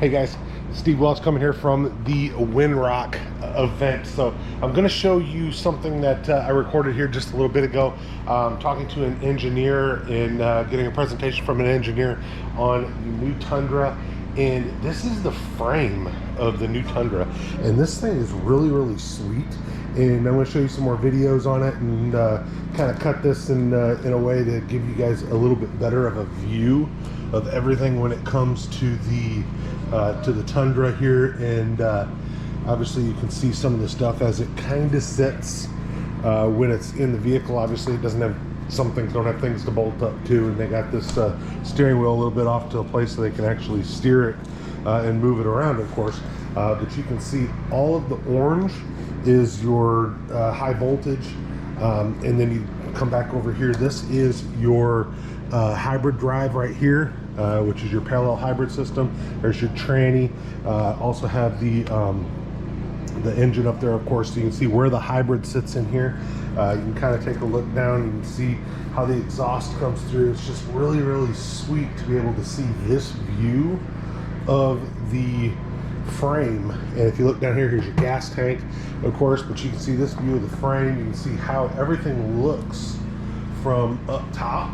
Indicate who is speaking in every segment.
Speaker 1: Hey guys, Steve Welch coming here from the Windrock event. So I'm going to show you something that I recorded here just a little bit ago, talking to an engineer and getting a presentation from an engineer on the new Tundra. And this is the frame of the new Tundra, and this thing is really sweet. And I'm going to show you some more videos on it and kind of cut this in a way to give you guys a little bit better of a view of everything when it comes to the Tundra here. And obviously you can see some of the stuff as it kind of sits when it's in the vehicle. Obviously it doesn't have, some things don't have things to bolt up to, and they got this steering wheel a little bit off to a place so they can actually steer it and move it around, of course. But you can see all of the orange is your high voltage, and then you come back over here. This is your hybrid drive right here, which is your parallel hybrid system. There's your tranny. Also have the engine up there, of course, so you can see where the hybrid sits in here. You can kind of take a look down and see how the exhaust comes through. It's just really sweet to be able to see this view of the frame. And if you look down here, here's your gas tank, of course, but you can see this view of the frame. You can see how everything looks from up top.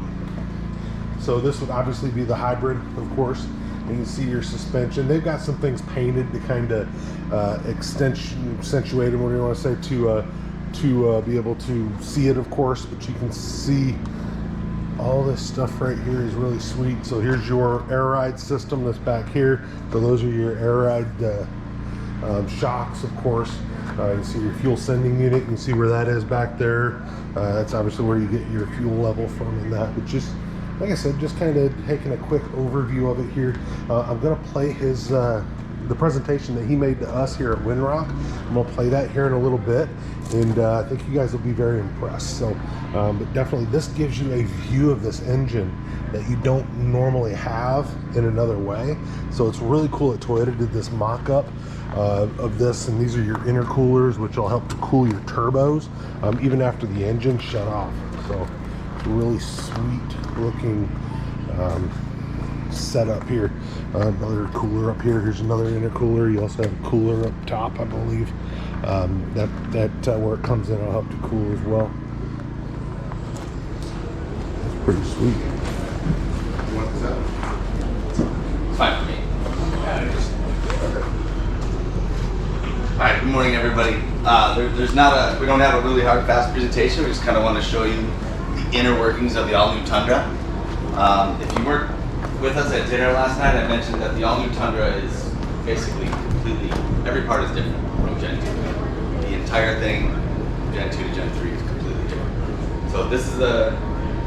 Speaker 1: So this would obviously be the hybrid, of course. And you can see your suspension. They've got some things painted to kind of accentuate it, whatever you want to say, to be able to see it, of course. But you can see all this stuff right here is really sweet. So here's your air ride system that's back here. So those are your air ride shocks, of course. You can see your fuel sending unit. You can see where that is back there. That's obviously where you get your fuel level from and that. But just like I said, just kind of taking a quick overview of it here. I'm going to play his the presentation that he made to us here at Windrock. I'm going to play that here in a little bit, and I think you guys will be very impressed. So, but definitely this gives you a view of this engine that you don't normally have in another way. So it's really cool that Toyota did this mock-up of this, and these are your intercoolers, which will help to cool your turbos even after the engine shut off. So really sweet looking setup here. Another cooler up here. Here's another intercooler. You also have a cooler up top, I believe. That where it comes in, will help to cool as well. That's pretty sweet.
Speaker 2: What's that? It's fine for me. Alright, good morning everybody. We don't have a really hard, fast presentation. We just kind of want to show you the inner workings of the all-new Tundra. If you weren't with us at dinner last night, I mentioned that the all-new Tundra is basically completely, every part is different from Gen 2. The entire thing, Gen 2 to Gen 3, is completely different. So this is a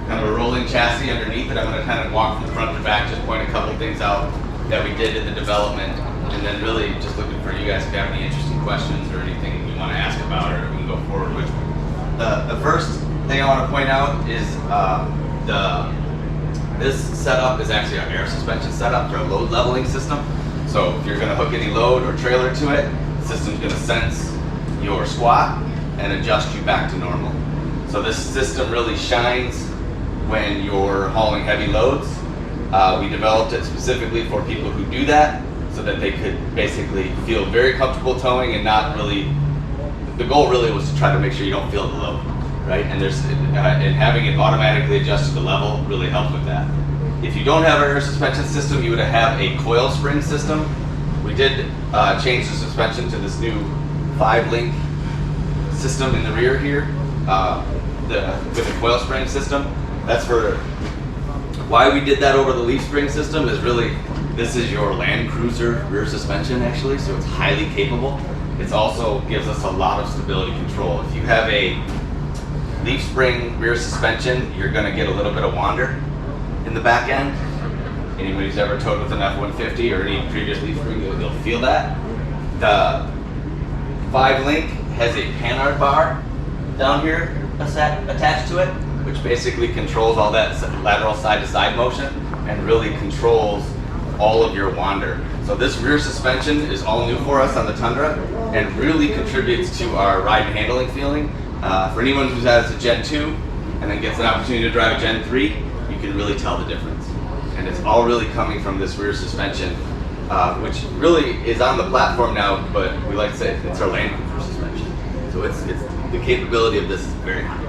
Speaker 2: kind of a rolling chassis underneath it. I'm going to kind of walk from front to back, just point a couple things out that we did in the development, and then really just looking for you guys if you have any interesting questions or anything you want to ask about, or we can go forward with. The first thing I want to point out is this setup is actually our air suspension setup for a load leveling system. So if you're going to hook any load or trailer to it, the system's going to sense your squat and adjust you back to normal. So this system really shines when you're hauling heavy loads. We developed it specifically for people who do that, so that they could basically feel very comfortable towing and not really, the goal really was to try to make sure you don't feel the load, right? And and having it automatically adjust to the level really helps with that. If you don't have an air suspension system, you would have a coil spring system. We did change the suspension to this new 5-link system in the rear here, with a coil spring system. That's for why we did that over the leaf spring system is really, this is your Land Cruiser rear suspension actually, so it's highly capable. It also gives us a lot of stability control. If you have a leaf spring rear suspension, you're going to get a little bit of wander in the back end. Anybody who's ever towed with an F-150 or any previous leaf spring, you'll feel that. The 5-link has a Panhard bar down here attached to it, which basically controls all that lateral side-to-side motion and really controls all of your wander. So this rear suspension is all new for us on the Tundra and really contributes to our ride and handling feeling. For anyone who has a Gen 2 and then gets an opportunity to drive a Gen 3, you can really tell the difference. And it's all really coming from this rear suspension. which really is on the platform now, but we like to say it's our Land Cruiser suspension. So it's the capability of this is very high.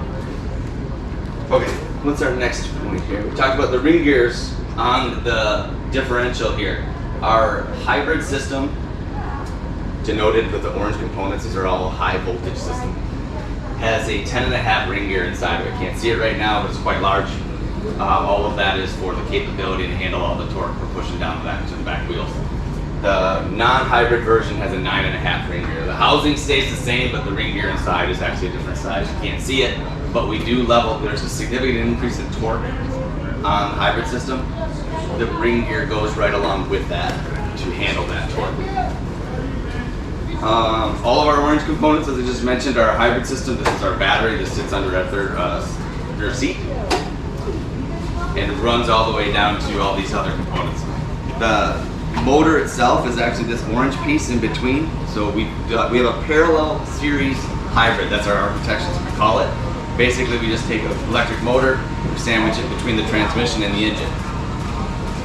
Speaker 2: Okay, what's our next point here? We talked about the ring gears on the differential here. Our hybrid system, denoted with the orange components, these are all high voltage system, has a 10.5 ring gear inside of it. Can't see it right now, but it's quite large. All of that is for the capability to handle all the torque for pushing down to the back wheels. The non-hybrid version has a 9.5 ring gear. The housing stays the same, but the ring gear inside is actually a different size. You can't see it, but we do level. There's a significant increase in torque on the hybrid system. The ring gear goes right along with that to handle that torque. All of our orange components, as I just mentioned, are a hybrid system. This is our battery. This sits under our third rear seat and runs all the way down to all these other components. The motor itself is actually this orange piece in between. So we have a parallel series hybrid. That's our architecture, as we call it. Basically, we just take an electric motor, we sandwich it between the transmission and the engine.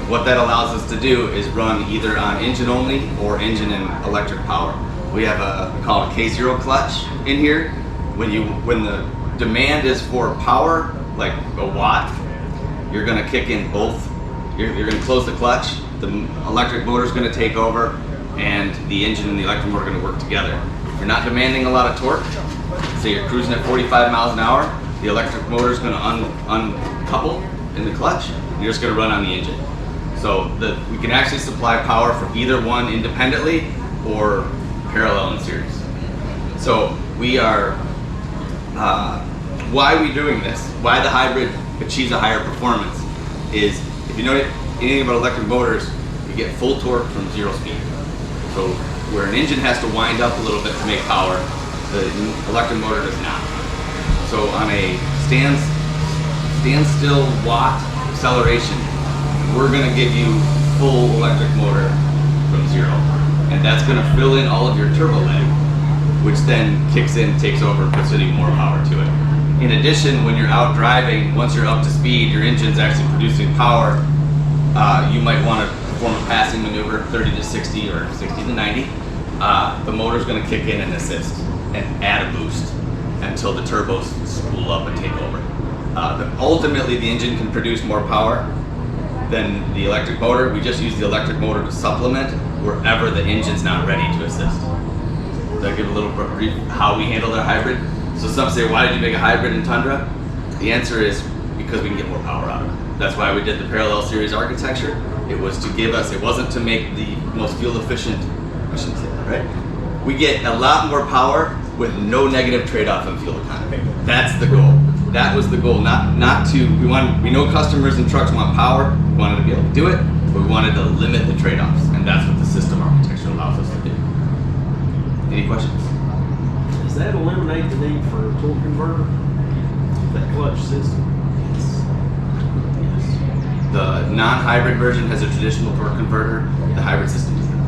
Speaker 2: What that allows us to do is run either on engine only or engine and electric power. We have we call it a K0 clutch in here. When the demand is for power, like a watt, you're gonna kick in both. You're gonna close the clutch, the electric motor is gonna take over, and the engine and the electric motor are gonna work together. If you're not demanding a lot of torque, say you're cruising at 45 miles an hour, the electric motor is gonna uncouple in the clutch, and you're just gonna run on the engine. So we can actually supply power from either one independently or parallel in series. So we are, why are we doing this? Why the hybrid achieves a higher performance is, if you know anything about electric motors, you get full torque from 0 speed. So where an engine has to wind up a little bit to make power, the electric motor does not. So on a standstill watt acceleration, we're gonna give you full electric motor from 0. And that's gonna fill in all of your turbo lag, which then kicks in, takes over, and puts any more power to it. In addition, when you're out driving, once you're up to speed, your engine's actually producing power. You might want to perform a passing maneuver, 30 to 60 or 60 to 90. The motor's going to kick in and assist and add a boost until the turbos spool up and take over. Ultimately, the engine can produce more power than the electric motor. We just use the electric motor to supplement wherever the engine's not ready to assist. So I give a little brief how we handle our hybrid. So some say, why did you make a hybrid in Tundra? The answer is because we can get more power out of it. That's why we did the parallel series architecture. It was to give us, it wasn't to make the most fuel efficient, I shouldn't say that, right? We get a lot more power with no negative trade-off in fuel economy. That's the goal. That was the goal, not to, we know customers and trucks want power, we wanted to be able to do it, but we wanted to limit the trade-offs, and that's what the system architecture allows us to do. Any questions?
Speaker 3: Does that eliminate the need for a torque converter? That clutch system?
Speaker 2: Yes. The non-hybrid version has a traditional torque converter. The hybrid system does not.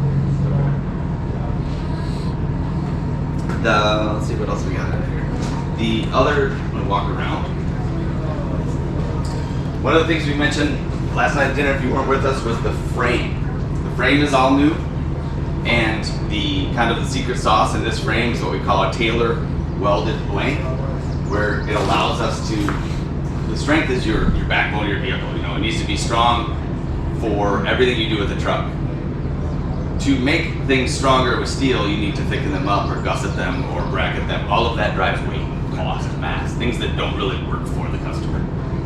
Speaker 2: Let's see what else we got in here. The other, I'm gonna walk around. One of the things we mentioned last night at dinner, if you weren't with us, was the frame. The frame is all new. And the kind of the secret sauce in this frame is what we call a Taylor welded blank, where it allows us to, the strength is your backbone of your vehicle. You know, it needs to be strong for everything you do with the truck. To make things stronger with steel, you need to thicken them up or gusset them or bracket them. All of that drives weight, cost, mass, things that don't really work for the customer.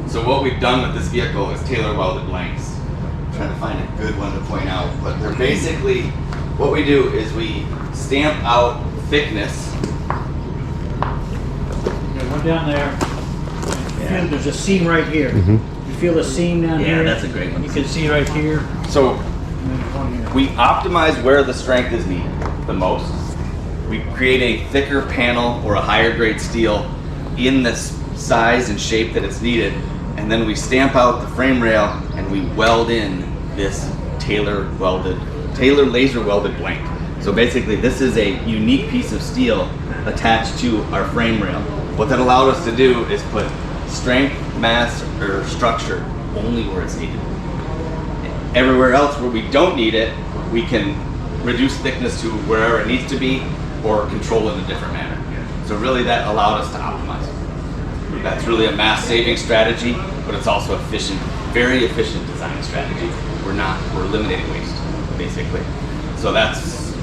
Speaker 2: So what we've done with this vehicle is Taylor welded blanks. I'm trying to find a good one to point out, but they're basically, what we do is we stamp out thickness.
Speaker 4: One down there. You feel there's a seam right here.
Speaker 1: Mm-hmm.
Speaker 4: You feel the seam down here?
Speaker 2: Yeah, that's a great one.
Speaker 4: You can see right here.
Speaker 2: So
Speaker 4: And then one here.
Speaker 2: we optimize where the strength is needed the most. We create a thicker panel or a higher grade steel in the size and shape that it's needed, and then we stamp out the frame rail and we weld in this Taylor laser welded blank. So basically this is a unique piece of steel attached to our frame rail. What that allowed us to do is put strength, mass, or structure only where it's needed. Everywhere else where we don't need it, we can reduce thickness to wherever it needs to be or control it in a different manner. So really that allowed us to optimize. That's really a mass saving strategy, but it's also efficient, very efficient design strategy. We're eliminating waste, basically. So that's,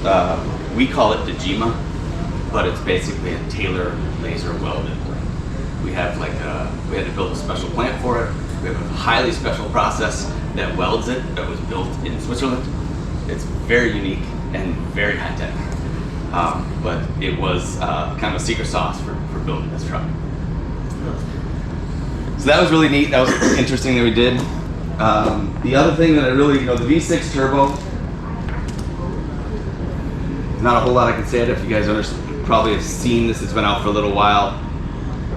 Speaker 2: we call it the JIMA, but it's basically a Taylor laser welded. We have we had to build a special plant for it. We have a highly special process that welds it, that was built in Switzerland. It's very unique and very high tech. But it was kind of a secret sauce for building this truck. So that was really neat. That was interesting that we did. The other thing that I really, the V6 turbo, not a whole lot I can say it. If you guys probably have seen this, it's been out for a little while.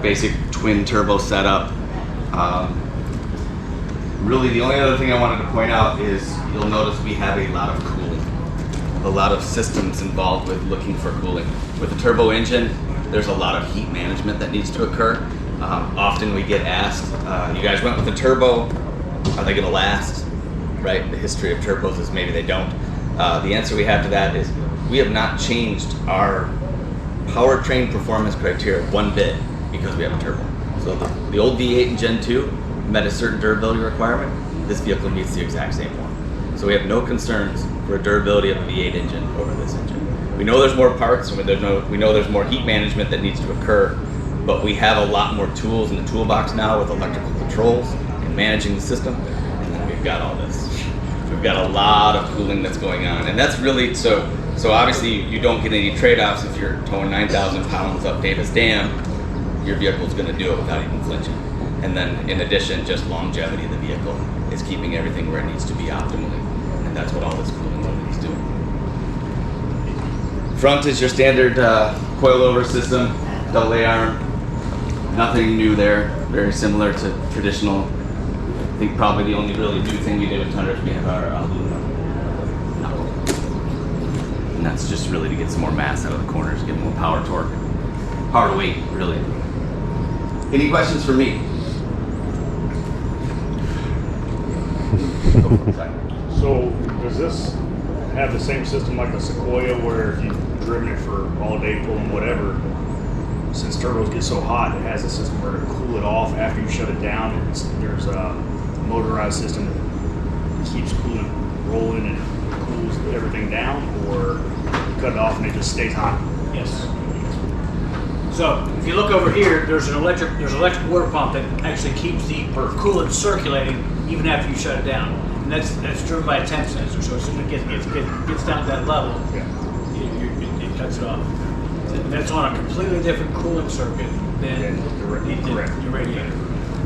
Speaker 2: Basic twin turbo setup. Really, the only other thing I wanted to point out is you'll notice we have a lot of cooling, a lot of systems involved with looking for cooling. With a turbo engine, there's a lot of heat management that needs to occur. Often we get asked, you guys went with a turbo, are they gonna last? Right, the history of turbos is maybe they don't. The answer we have to that is we have not changed our powertrain performance criteria one bit because we have a turbo. So the old V8 and Gen 2 met a certain durability requirement. This vehicle meets the exact same one. So we have no concerns for durability of a V8 engine over this engine. We know there's more parts, and we know there's more heat management that needs to occur, but we have a lot more tools in the toolbox now with electrical controls and managing the system, and then we've got all this. We've got a lot of cooling that's going on, and that's really, so obviously you don't get any trade-offs if you're towing 9,000 pounds up Davis Dam. Your vehicle's gonna do it without even flinching. And then in addition, just longevity of the vehicle is keeping everything where it needs to be optimally. And that's what all this cooling really is doing. Front is your standard coilover system, double A-arm. Nothing new there, very similar to traditional. I think probably the only really new thing we did with Tundra is we have our aluminum knuckle. And that's just really to get some more mass out of the corners, get more power torque. Power to weight, really. Any questions for me?
Speaker 4: So does this have the same system like a Sequoia where if you've driven it for all day pulling whatever, since turbos get so hot, it has a system where to cool it off after you shut it down? There's a motorized system that keeps coolant rolling and cools everything down, or you cut it off and it just stays hot?
Speaker 5: Yes. So if you look over here, there's an electric water pump that actually keeps the coolant circulating even after you shut it down, and that's driven by a temp sensor. So as soon as it gets down to that level, it cuts it off. And that's on a completely different cooling circuit than the radiator.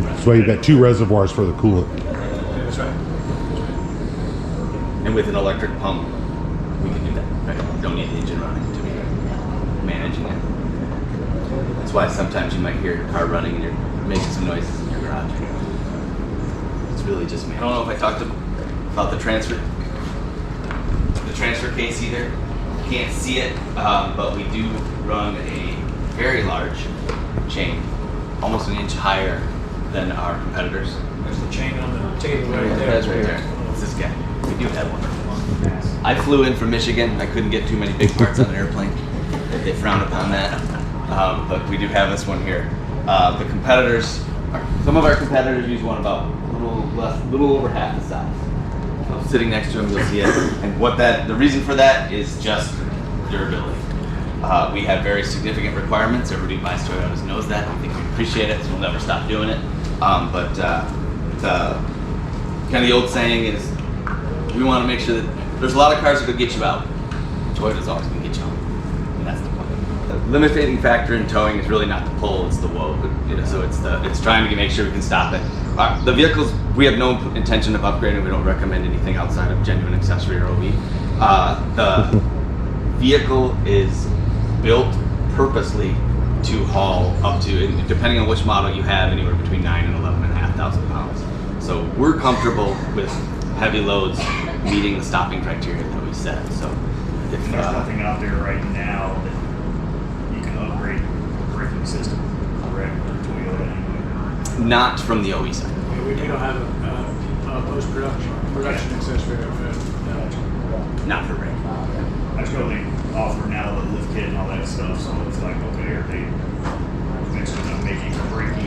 Speaker 1: That's why you've got two reservoirs for the coolant.
Speaker 5: That's right.
Speaker 2: And with an electric pump, we can do that. Right? Don't need the engine running to be managing it. That's why sometimes you might hear your car running and you're making some noises in your garage. It's really just me. I don't know if I talked about the transfer case either. You can't see it, but we do run a very large chain, almost an inch higher than our competitors.
Speaker 5: There's the chain on the table right there.
Speaker 2: That's right there. It's this guy. We do have one. I flew in from Michigan. I couldn't get too many big parts on an airplane. They frown upon that. But we do have this one here. The competitors, some of our competitors use one about a little over half the size. So sitting next to him, you'll see it. And the reason for that is just durability. We have very significant requirements. Everybody who buys Toyotas knows that. I think we appreciate it, so we'll never stop doing it. But kind of the old saying is, we want to make sure that there's a lot of cars that could get you out. Toyota's always going to get you out, and that's the point. The limiting factor in towing is really not the pull; it's the whoa. So it's trying to make sure we can stop it. The vehicles, we have no intention of upgrading. We don't recommend anything outside of genuine accessory or OE. The vehicle is built purposely to haul up to, depending on which model you have, anywhere between 9,000 and 11,500 pounds. So we're comfortable with heavy loads meeting the stopping criteria that we set. So if
Speaker 4: There's nothing out there right now that you can upgrade the braking system, correct? Toyota anyway.
Speaker 2: not from the OE side.
Speaker 5: We don't have a post-production accessory of it.
Speaker 2: Not for brake.
Speaker 4: I just know they offer now the lift kit and all that stuff, so it's like, okay, are they eventually going to make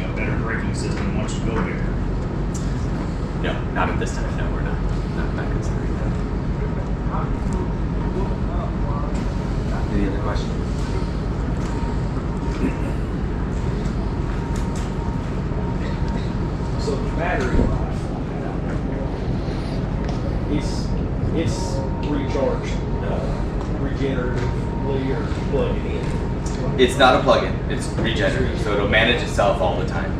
Speaker 4: a better braking system once you go there?
Speaker 2: No, not at this time. No, we're not. Not considering that. Any other questions?
Speaker 3: So the battery life, it's recharged regeneratively or plugged in.
Speaker 2: It's not a plug-in. It's regenerative, so it'll manage itself all the time.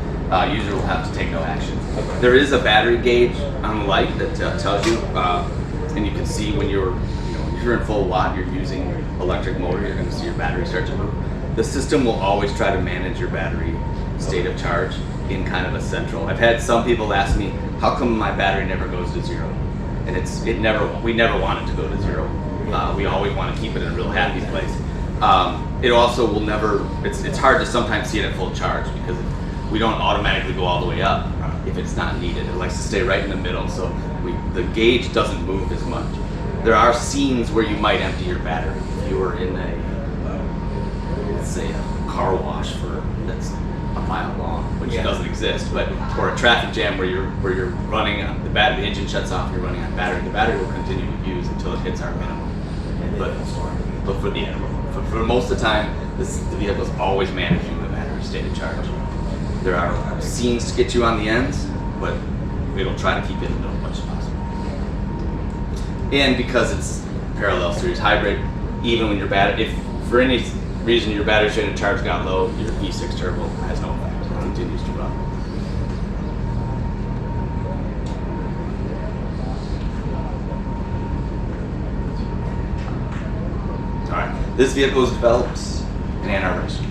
Speaker 2: User will have to take no action. There is a battery gauge on the light that tells you, and you can see when you're in full watt, you're using electric motor, you're going to see your battery start to move. The system will always try to manage your battery state of charge in kind of a central. I've had some people ask me, how come my battery never goes to zero? And we never want it to go to zero. We always want to keep it in a real happy place. It also will never, it's hard to sometimes see it at full charge because we don't automatically go all the way up if it's not needed. It likes to stay right in the middle, so the gauge doesn't move as much. There are scenes where you might empty your battery. If you were in let's say a car wash that's a mile long, which doesn't exist, but or a traffic jam where you're running on the engine shuts off, you're running on battery. The battery will continue to use until it hits our minimum. But for most of the time, the vehicle is always managing the battery state of charge. There are scenes to get you on the ends, but it'll try to keep it in the middle as much as possible. And because it's parallel series hybrid, even when if for any reason your battery state of charge got low, your V6 turbo has no effect. It continues to run. All right, this vehicle was developed in Ann Arbor, Michigan.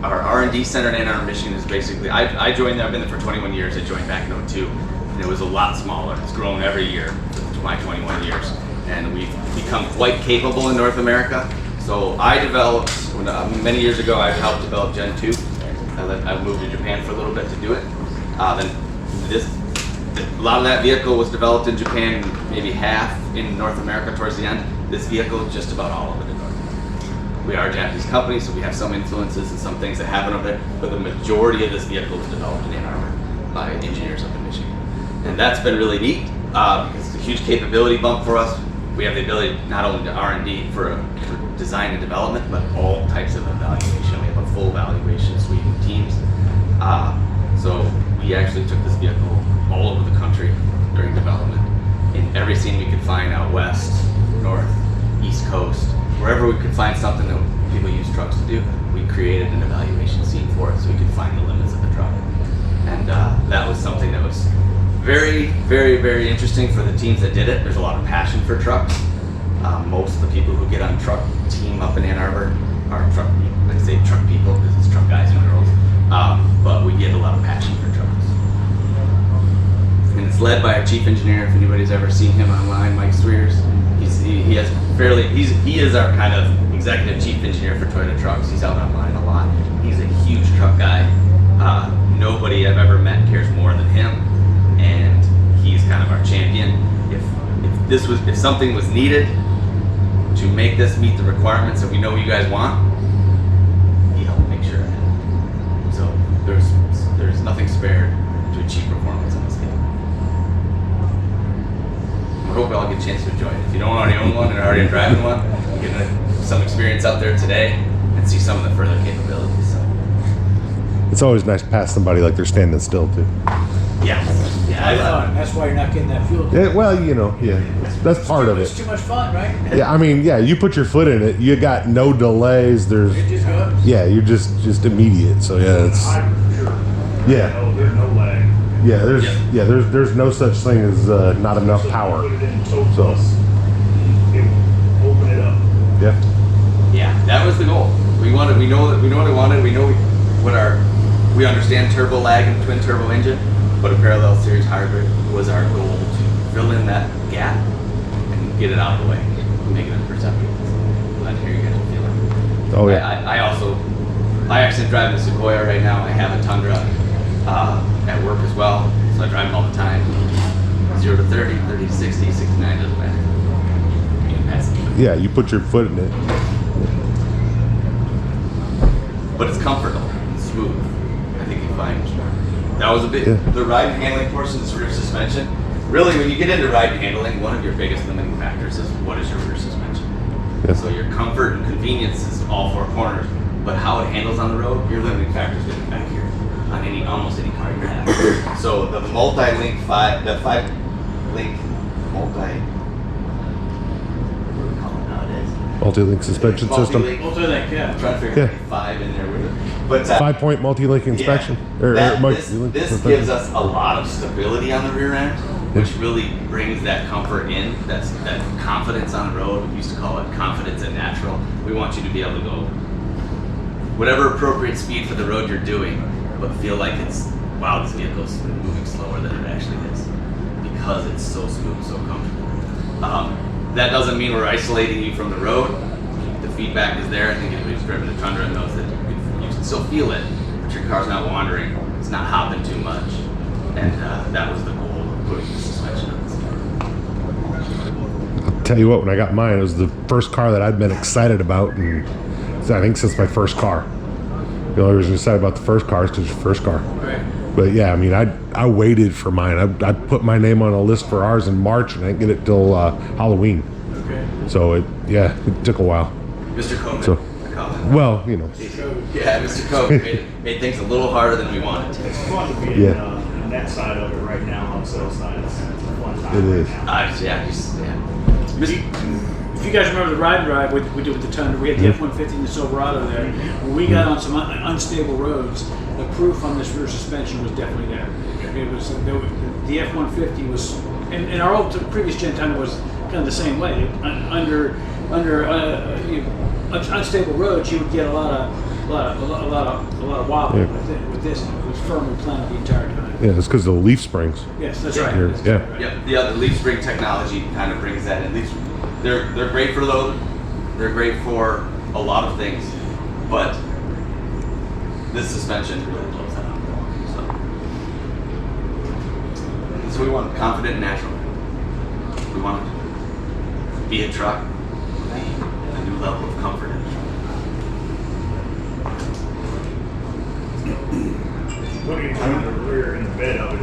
Speaker 2: Our R&D center in Ann Arbor, Michigan is basically, I joined there, I've been there for 21 years. I joined back in 2002, and it was a lot smaller. It's grown every year for my 21 years, and we've become quite capable in North America. So I developed, many years ago, I helped develop Gen 2. I moved to Japan for a little bit to do it. A lot of that vehicle was developed in Japan, maybe half in North America towards the end. This vehicle, just about all of it in North America. We are a Japanese company, so we have some influences and some things that happen over there, but the majority of this vehicle was developed in Ann Arbor by engineers up in Michigan. And that's been really neat because it's a huge capability bump for us. We have the ability not only to R&D for design and development, but all types of evaluation. We have a full evaluation suite of teams. So we actually took this vehicle all over the country during development. In every scene we could find out west, north, east coast, wherever we could find something that people use trucks to do, we created an evaluation scene for it so we could find the limits of the truck. And that was something that was very, very, very interesting for the teams that did it. There's a lot of passion for trucks. Most of the people who get on truck team up in Ann Arbor are truck people because it's truck guys and girls. But we get a lot of passion for trucks. And it's led by our chief engineer. If anybody's ever seen him online, Mike Swears. He is our kind of executive chief engineer for Toyota trucks. He's out online a lot. He's a huge truck guy. Nobody I've ever met cares more than him, and he's kind of our champion. If something was needed to make this meet the requirements that we know you guys want, he helped make sure it happened. So there's nothing spared to achieve performance on this vehicle. I hope we all get a chance to enjoy it. If you don't already own one and are already driving one, you get some experience out there today and see some of the further capabilities. So.
Speaker 1: It's always nice to pass somebody like they're standing still too.
Speaker 2: Yeah.
Speaker 5: That's why you're not getting that fuel.
Speaker 1: Yeah, well, that's part of
Speaker 5: It's
Speaker 1: it.
Speaker 5: too much fun, right?
Speaker 1: Yeah, I mean, you put your foot in it, you got no delays. There's,
Speaker 5: It just goes.
Speaker 1: yeah, you're just immediate. So yeah, it's
Speaker 4: Hybrid for sure.
Speaker 1: yeah,
Speaker 4: There's no lag.
Speaker 1: there's no such thing as not enough power.
Speaker 4: Put it in so
Speaker 1: So.
Speaker 4: close, it will open it up.
Speaker 1: Yeah,
Speaker 2: Yeah, that was the goal. We know what I wanted. We understand turbo lag in a twin turbo engine, but a parallel series hybrid was our goal to fill in that gap and get it out of the way, make it imperceptible. Glad to hear you guys are feeling.
Speaker 1: oh yeah,
Speaker 2: I actually drive the Sequoia right now. I have a Tundra at work as well, so So I drive them all the time. 0 to 30, 30 to 60, 69, doesn't matter. You can pass it.
Speaker 1: Yeah, you put your foot in it.
Speaker 2: But it's comfortable and smooth. I think you find that was a bit
Speaker 1: Yeah.
Speaker 2: the ride and handling portion is rear suspension. Really, when you get into ride and handling, one of your biggest limiting factors is what is your rear suspension.
Speaker 1: Yeah.
Speaker 2: So your comfort and convenience is all four corners, but how it handles on the road, your limiting factor is going to be back here on almost any car you have. So the multi-link the 5-link what do we call it nowadays?
Speaker 1: Multi-link suspension system.
Speaker 5: Multi-link, yeah.
Speaker 2: I'm trying to figure out
Speaker 1: Yeah.
Speaker 2: 5 in there with it. But
Speaker 1: 5-point multi-link inspection. Or
Speaker 2: this
Speaker 1: multi-link
Speaker 2: this
Speaker 1: suspension.
Speaker 2: gives us a lot of stability on the rear end, which really brings that comfort in. That confidence on the road. We used to call it confidence and natural. We want you to be able to go whatever appropriate speed for the road you're doing, but feel like it's, wow, this vehicle's moving slower than it actually is because it's so smooth, so comfortable. That doesn't mean we're isolating you from the road. The feedback is there. I think anybody who's driven a Tundra knows that you can still feel it, but your car's not wandering. It's not hopping too much. And that was the goal of putting the suspension on this car.
Speaker 1: I'll tell you what, when I got mine, it was the first car that I'd been excited about, and I think since my first car. The only reason I excited about the first car is because it's your first car.
Speaker 5: Right.
Speaker 1: But yeah, I mean, I waited for mine. I put my name on a list for ours in March, and I didn't get it till Halloween.
Speaker 5: Okay.
Speaker 1: So it took a while.
Speaker 2: Mr. COVID,
Speaker 1: So-
Speaker 2: I call him.
Speaker 1: Well, you know,
Speaker 2: Yeah, Mr. COVID made things a little harder than we wanted to.
Speaker 4: It's fun to be
Speaker 1: Yeah.
Speaker 4: in that side of it right now, on the sales side. It's a fun time.
Speaker 1: It
Speaker 4: right
Speaker 1: is.
Speaker 4: now.
Speaker 5: If you guys remember the ride and drive we did with the Tundra, we had the F-150 and the Silverado there. When we got on some unstable roads, the proof on this rear suspension was definitely there. It was the F-150 was, and our old previous Gen Tundra was kind of the same way. Under unstable roads, you would get a lot of wobble
Speaker 1: Yeah.
Speaker 5: with this. It was firmly planted the entire time.
Speaker 1: yeah, it's because of the leaf springs.
Speaker 5: Yes, that's right.
Speaker 1: Here,
Speaker 5: That's
Speaker 1: yeah.
Speaker 5: right.
Speaker 2: Yep, the other leaf spring technology kind of brings that in. They're great for load. They're great for a lot of things, but this suspension really blows that up. So we want confident and natural. We want to be a truck with a new level of comfort in it.
Speaker 4: Putting it in the rear in the bed of it